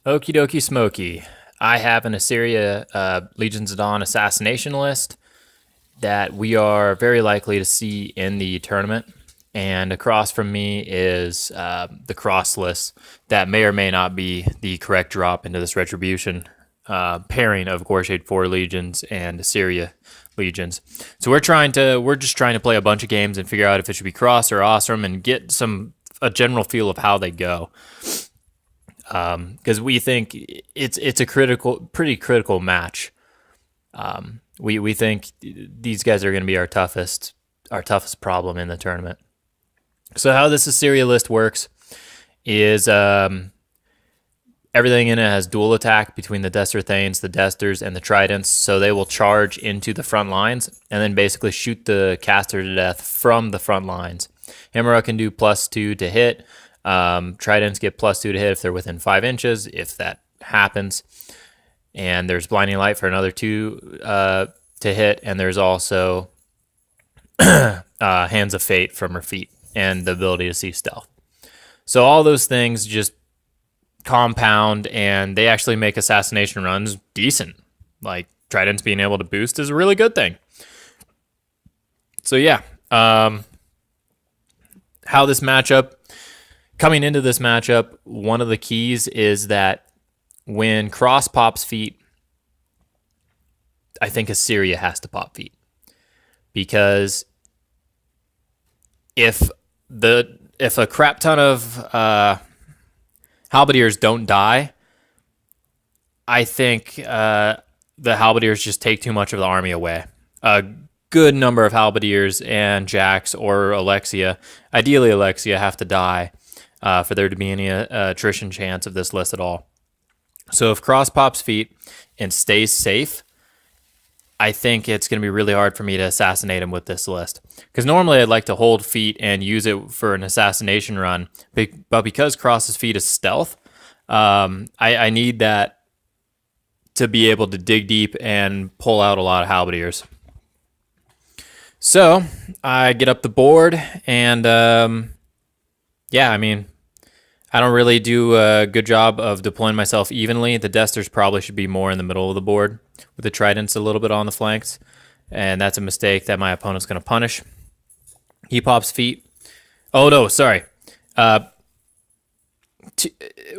Okie dokie smoky. I have an Issyria Legions of Dawn assassination list that we are very likely to see in the tournament. And across from me is the Crosse list that may or may not be the correct drop into this retribution pairing of Gorshade 4 Legions and Issyria Legions. So we're just trying to play a bunch of games and figure out if it should be Crosse or Awesome and get a general feel of how they go. Because we think it's a pretty critical match. We think these guys are going to be our toughest problem in the tournament. So how this Issyria list works is everything in it has dual attack between the Destor Thanes, the Destors, and the Tridents. So they will charge into the front lines and then basically shoot the caster to death from the front lines. Hemera can do +2 to hit. Tridents get +2 to hit if they're within 5 inches, if that happens. And there's Blinding Light for another 2 to hit. And there's also Hands of Fate from her feet and the ability to see stealth. So all those things just compound, and they actually make assassination runs decent. Like, Tridents being able to boost is a really good thing. So yeah, how this matchup... Coming into this matchup, one of the keys is that when Crosse pops feet, I think Issyria has to pop feet. Because if a crap ton of Halberdiers don't die, I think the Halberdiers just take too much of the army away. A good number of Halberdiers and Jacks or Alexia, ideally Alexia, have to die for there to be any attrition chance of this list at all. So if Crosse pops feet and stays safe, I think it's going to be really hard for me to assassinate him with this list. Because normally I'd like to hold feet and use it for an assassination run, but because Crosse's feet is stealth, I need that to be able to dig deep and pull out a lot of Halberdiers. So I get up the board and yeah, I mean, I don't really do a good job of deploying myself evenly. The Destors probably should be more in the middle of the board, with the Tridents a little bit on the flanks. And that's a mistake that my opponent's going to punish. He pops feet. Oh, no, sorry.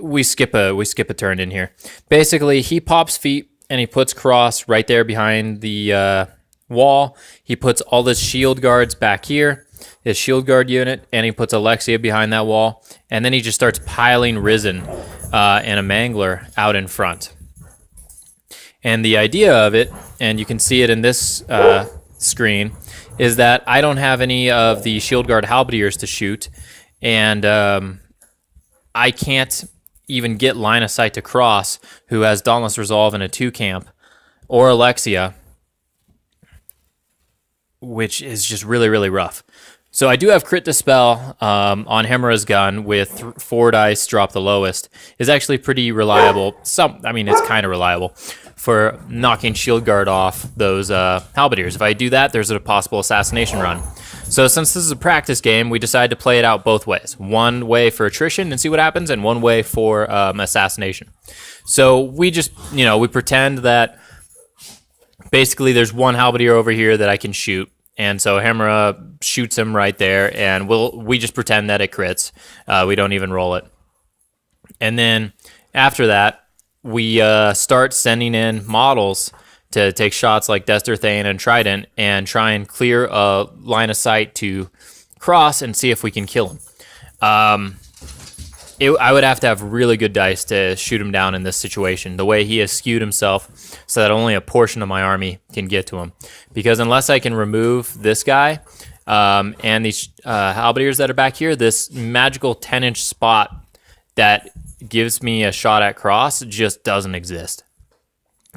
We skip a turn in here. Basically, he pops feet, and he puts Crosse right there behind the wall. He puts all his shield guards back here, his shield guard unit, and he puts Alexia behind that wall, and then he just starts piling Risen and a Mangler out in front. And the idea of it, and you can see it in this screen, is that I don't have any of the shield guard Halberdiers to shoot, and I can't even get line of sight to Crosse, who has Dauntless Resolve in a 2 camp, or Alexia, which is just really, really rough. So I do have Crit Dispel on Hemera's gun with 4 dice drop the lowest. Is actually pretty reliable. It's kind of reliable for knocking Shield Guard off those Halberdiers. If I do that, there's a possible assassination run. So since this is a practice game, we decided to play it out both ways. One way for attrition and see what happens, and one way for assassination. So we just, we pretend that basically there's one Halberdier over here that I can shoot. And so Hemera shoots him right there, and we just pretend that it crits. We don't even roll it. And then after that, we start sending in models to take shots like Destor, Thane, and Trident and try and clear a line of sight to Crosse and see if we can kill him. I would have to have really good dice to shoot him down in this situation, the way he has skewed himself so that only a portion of my army can get to him. Because unless I can remove this guy and these Halberdiers that are back here, this magical 10-inch spot that gives me a shot at Crosse just doesn't exist.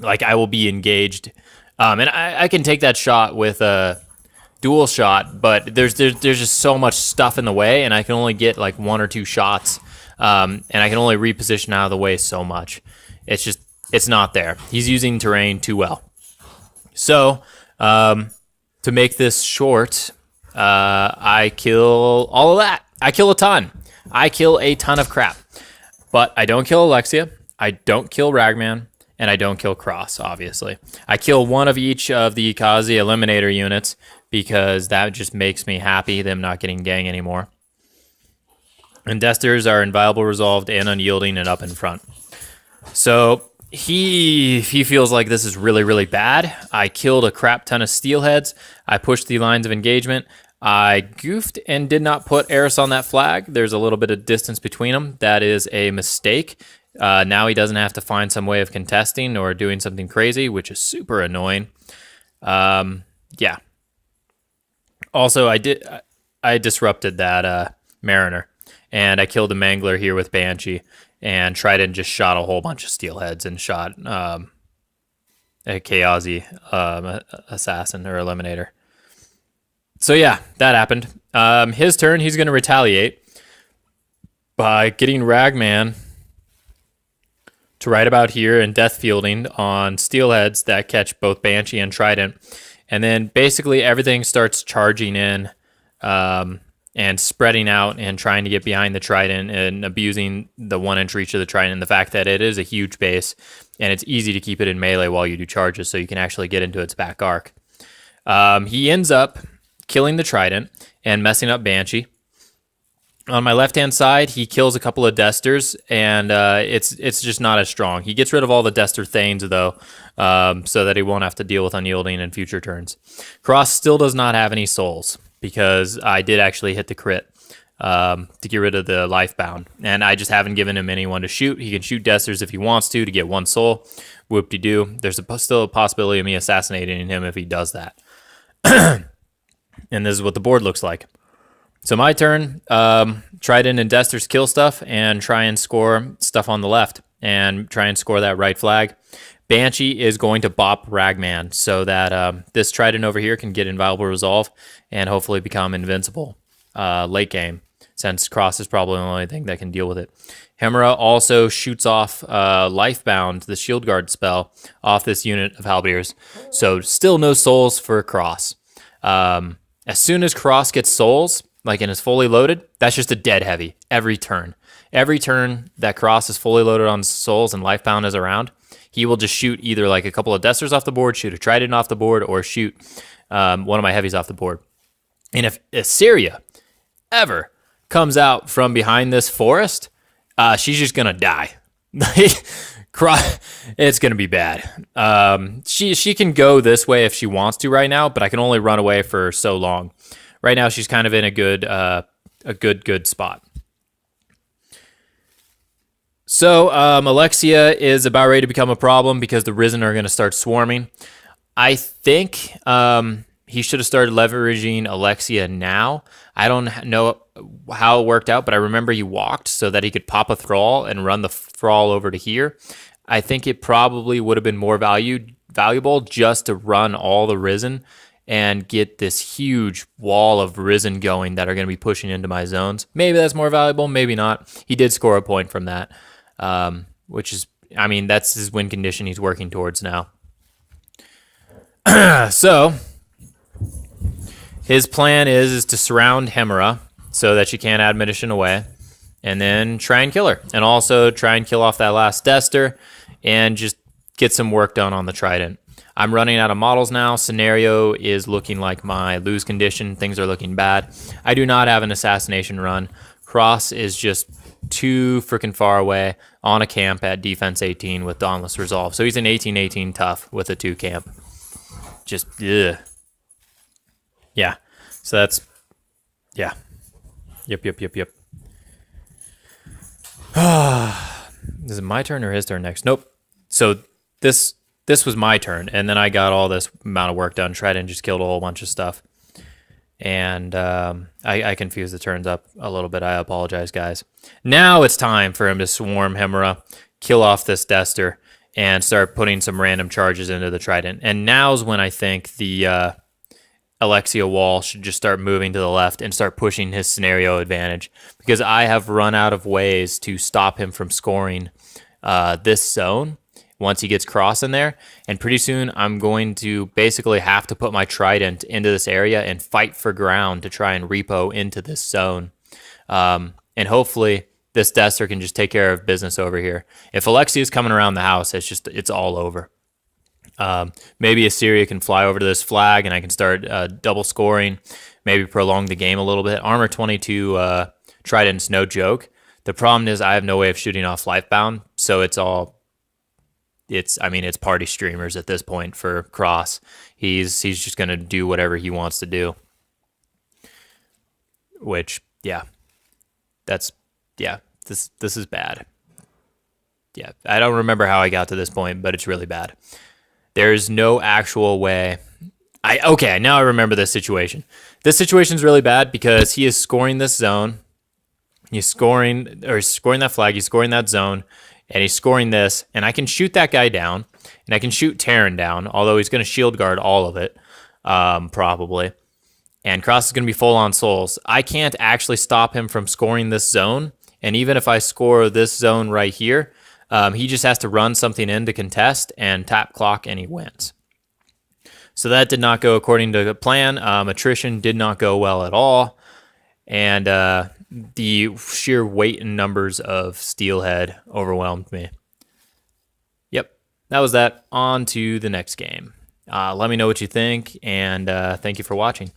Like, I will be engaged. And I can take that shot with a dual shot, but there's just so much stuff in the way, and I can only get like 1 or 2 shots. And I can only reposition out of the way so much. It's not there. He's using terrain too well. So, to make this short, I kill all of that. I kill a ton. I kill a ton of crap. But I don't kill Alexia. I don't kill Ragman, and I don't kill Crosse, obviously. I kill one of each of the Kayazay eliminator units because that just makes me happy, them not getting gang anymore. And Destors are inviolable, resolved, and unyielding, and up in front. So he feels like this is really, really bad. I killed a crap ton of Stealheads. I pushed the lines of engagement. I goofed and did not put Eiryss on that flag. There's a little bit of distance between them. That is a mistake. Now he doesn't have to find some way of contesting or doing something crazy, which is super annoying. Yeah. Also, I disrupted that Mariner, and I killed a Mangler here with Banshee, and Trident just shot a whole bunch of Steelheads and shot a Kayazay assassin or eliminator. So yeah, that happened. His turn, he's going to retaliate by getting Ragman to right about here and death fielding on Steelheads that catch both Banshee and Trident. And then basically everything starts charging in and spreading out and trying to get behind the Trident and abusing the 1-inch reach of the Trident and the fact that it is a huge base and it's easy to keep it in melee while you do charges so you can actually get into its back arc. He ends up killing the Trident and messing up Banshee. On my left-hand side, he kills a couple of Destors, and it's just not as strong. He gets rid of all the Destor thanes, though, so that he won't have to deal with unyielding in future turns. Crosse still does not have any souls, because I did actually hit the crit to get rid of the lifebound, and I just haven't given him anyone to shoot. He can shoot Destors if he wants to get 1 soul. Whoop-de-doo. There's still a possibility of me assassinating him if he does that. And this is what the board looks like. So my turn, Trident and Destors kill stuff and try and score stuff on the left and try and score that right flag. Banshee is going to bop Ragman so that this Trident over here can get inviolable resolve and hopefully become invincible late game, since Crosse is probably the only thing that can deal with it. Hemera also shoots off Lifebound, the shield guard spell, off this unit of Halberdiers. So still no souls for Crosse. As soon as Crosse gets souls, like and is fully loaded, that's just a dead heavy every turn. Every turn that Crosse is fully loaded on souls and Lifebound is around, he will just shoot either like a couple of Destors off the board, shoot a Trident off the board, or shoot one of my heavies off the board. And if Issyria ever comes out from behind this forest, she's just gonna die. It's gonna be bad. She can go this way if she wants to right now, but I can only run away for so long. Right now, she's kind of in a good spot. So Alexia is about ready to become a problem because the Risen are going to start swarming. I think he should have started leveraging Alexia now. I don't know how it worked out, but I remember he walked so that he could pop a thrall and run the thrall over to here. I think it probably would have been more valuable just to run all the Risen and get this huge wall of Risen going that are going to be pushing into my zones. Maybe that's more valuable, maybe not. He did score a point from that, which is, I mean, that's his win condition he's working towards now. So, his plan is to surround Hemera so that she can't admonition away, and then try and kill her. And also try and kill off that last Destor, and just get some work done on the Trident. I'm running out of models now. Scenario is looking like my lose condition. Things are looking bad. I do not have an assassination run. Crosse is just too freaking far away on a camp at defense 18 with Dauntless Resolve. So he's an 18-18 tough with a 2 camp. Just, ugh. Yeah. So that's, yeah. Yep. Is it my turn or his turn next? Nope. So this was my turn, and then I got all this amount of work done. Trident just killed a whole bunch of stuff. And I confused the turns up a little bit. I apologize, guys. Now it's time for him to swarm Hemera, kill off this Destor, and start putting some random charges into the Trident. And now's when I think the Alexia wall should just start moving to the left and start pushing his scenario advantage, because I have run out of ways to stop him from scoring this zone once he gets Crosse in there. And pretty soon I'm going to basically have to put my Trident into this area and fight for ground to try and repo into this zone. And hopefully this Destor can just take care of business over here. If Alexia is coming around the house, it's all over. Maybe Issyria can fly over to this flag, and I can start double scoring, maybe prolong the game a little bit. Armor 22 Trident's no joke. The problem is I have no way of shooting off Lifebound, so it's party streamers at this point for Crosse. He's just going to do whatever he wants to do. Which, yeah. This is bad. Yeah, I don't remember how I got to this point, but it's really bad. There's no actual way. Okay, now I remember this situation. This situation is really bad because he is scoring this zone. He's scoring that flag. He's scoring that zone, and he's scoring this. And I can shoot that guy down, and I can shoot Tarryn down. Although he's going to shield guard all of it, probably. And Crosse is going to be full on souls. I can't actually stop him from scoring this zone. And even if I score this zone right here, he just has to run something in to contest and tap clock, and he wins. So that did not go according to the plan. Attrition did not go well at all. And the sheer weight and numbers of Steelhead overwhelmed me. Yep, that was that. On to the next game. Let me know what you think, and thank you for watching.